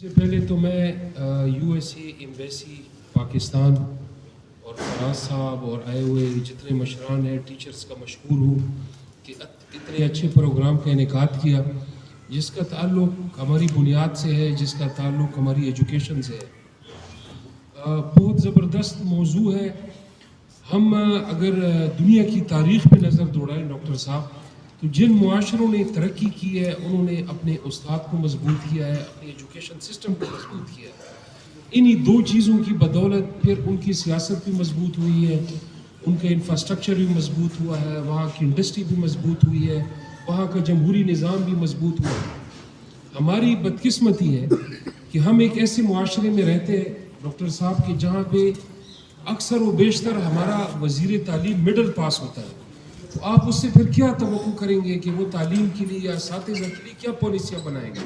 سے پہلے تو میں U S A embassy Pakistan اور فراز صاحب اور آئے ہوئے جتنے مشران ہیں ٹیچرز کا مشکور ہوں کہ اتنے اچھے پروگرام کا انعقاد کیا جس کا تعلق ہماری بنیاد سے ہے، جس کا تعلق ہماری ایجوکیشن سے ہے۔ بہت زبردست موضوع ہے۔ ہم اگر دنیا کی تاریخ پہ نظر دوڑائیں ڈاکٹر صاحب، تو جن معاشروں نے ترقی کی ہے انہوں نے اپنے استاد کو مضبوط کیا ہے، اپنی ایجوکیشن سسٹم کو مضبوط کیا ہے۔ انہی دو چیزوں کی بدولت پھر ان کی سیاست بھی مضبوط ہوئی ہے، ان کا انفراسٹرکچر بھی مضبوط ہوا ہے، وہاں کی انڈسٹری بھی مضبوط ہوئی ہے، وہاں کا جمہوری نظام بھی مضبوط ہوا ہے۔ ہماری بدقسمتی ہے کہ ہم ایک ایسے معاشرے میں رہتے ہیں ڈاکٹر صاحب کہ جہاں پہ اکثر و بیشتر ہمارا وزیر تعلیم مڈل پاس ہوتا ہے، تو آپ اس سے پھر کیا توقع کریں گے کہ وہ تعلیم کے لیے یا اساتذہ کے لیے کیا پالیسیاں بنائیں گے؟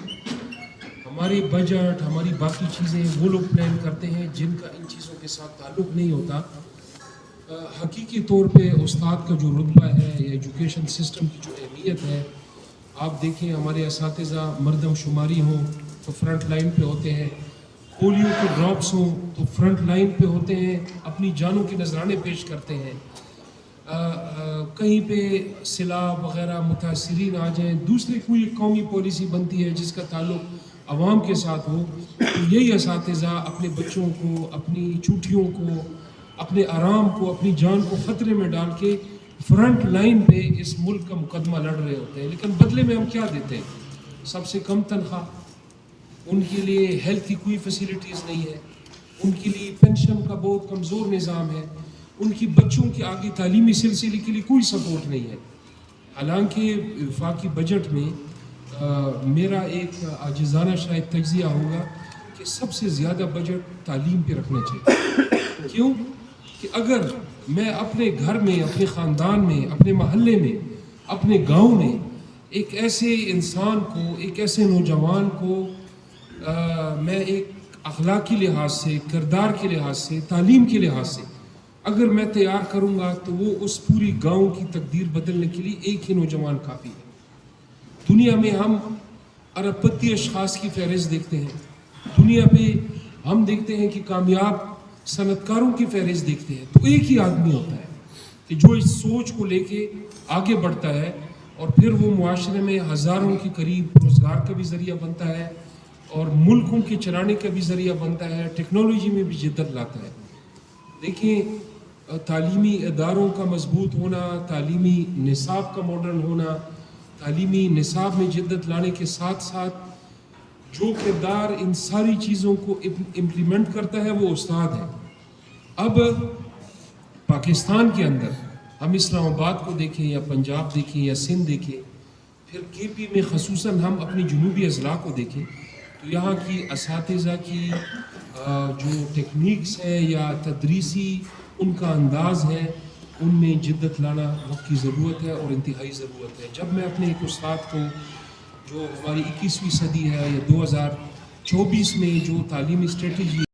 ہمارے بجٹ، ہماری باقی چیزیں وہ لوگ پلان کرتے ہیں جن کا ان چیزوں کے ساتھ تعلق نہیں ہوتا۔ حقیقی طور پہ استاد کا جو رتبہ ہے یا ایجوکیشن سسٹم کی جو اہمیت ہے، آپ دیکھیں ہمارے اساتذہ مردم شماری ہوں تو فرنٹ لائن پہ ہوتے ہیں، پولیو کے ڈراپس ہوں تو فرنٹ لائن پہ ہوتے ہیں، اپنی جانوں کے نذرانے پیش کرتے ہیں۔ کہیں پہ سیلاب وغیرہ متاثرین آ جائیں، دوسری کوئی قومی پالیسی بنتی ہے جس کا تعلق عوام کے ساتھ ہو، تو یہی اساتذہ اپنے بچوں کو، اپنی چھٹیوں کو، اپنے آرام کو، اپنی جان کو خطرے میں ڈال کے فرنٹ لائن پہ اس ملک کا مقدمہ لڑ رہے ہوتے ہیں۔ لیکن بدلے میں ہم کیا دیتے ہیں؟ سب سے کم تنخواہ، ان کے لیے ہیلتھ کی کوئی فیسلٹیز نہیں ہے، ان کے لیے پینشن کا بہت کمزور نظام ہے، ان کی بچوں کے آگے تعلیمی سلسلے کے لیے کوئی سپورٹ نہیں ہے۔ حالانکہ وفاقی بجٹ میں میرا ایک عاجزانہ شاید تجزیہ ہوگا کہ سب سے زیادہ بجٹ تعلیم پہ رکھنا چاہیے۔ کیوں؟ کہ اگر میں اپنے گھر میں، اپنے خاندان میں، اپنے محلے میں، اپنے گاؤں میں ایک ایسے انسان کو، ایک ایسے نوجوان کو میں ایک اخلاقی لحاظ سے، کردار کے لحاظ سے، تعلیم کے لحاظ سے اگر میں تیار کروں گا تو وہ اس پوری گاؤں کی تقدیر بدلنے کے لیے ایک ہی نوجوان کافی ہے۔ دنیا میں ہم ارب پتی اشخاص کی فہرست دیکھتے ہیں، دنیا پہ ہم دیکھتے ہیں کہ کامیاب صنعت کاروں کی فہرست دیکھتے ہیں، تو ایک ہی آدمی ہوتا ہے کہ جو اس سوچ کو لے کے آگے بڑھتا ہے اور پھر وہ معاشرے میں ہزاروں کے قریب روزگار کا بھی ذریعہ بنتا ہے اور ملکوں کے چلانے کا بھی ذریعہ بنتا ہے، ٹیکنالوجی میں بھی جدت لاتا ہے۔ دیکھیں، تعلیمی اداروں کا مضبوط ہونا، تعلیمی نصاب کا ماڈرن ہونا، تعلیمی نصاب میں جدت لانے کے ساتھ ساتھ جو کردار ان ساری چیزوں کو امپلیمنٹ کرتا ہے وہ استاد ہے۔ اب پاکستان کے اندر ہم اسلام آباد کو دیکھیں یا پنجاب دیکھیں یا سندھ دیکھیں، پھر کے پی میں خصوصاً ہم اپنی جنوبی اضلاع کو دیکھیں، تو یہاں کی اساتذہ کی جو ٹیکنیکس ہیں یا تدریسی ان کا انداز ہے، ان میں جدت لانا وقت کی ضرورت ہے اور انتہائی ضرورت ہے۔ جب میں اپنے ایک استاد کو، جو ہماری 21ویں صدی ہے یا 2024 میں جو تعلیمی اسٹریٹجی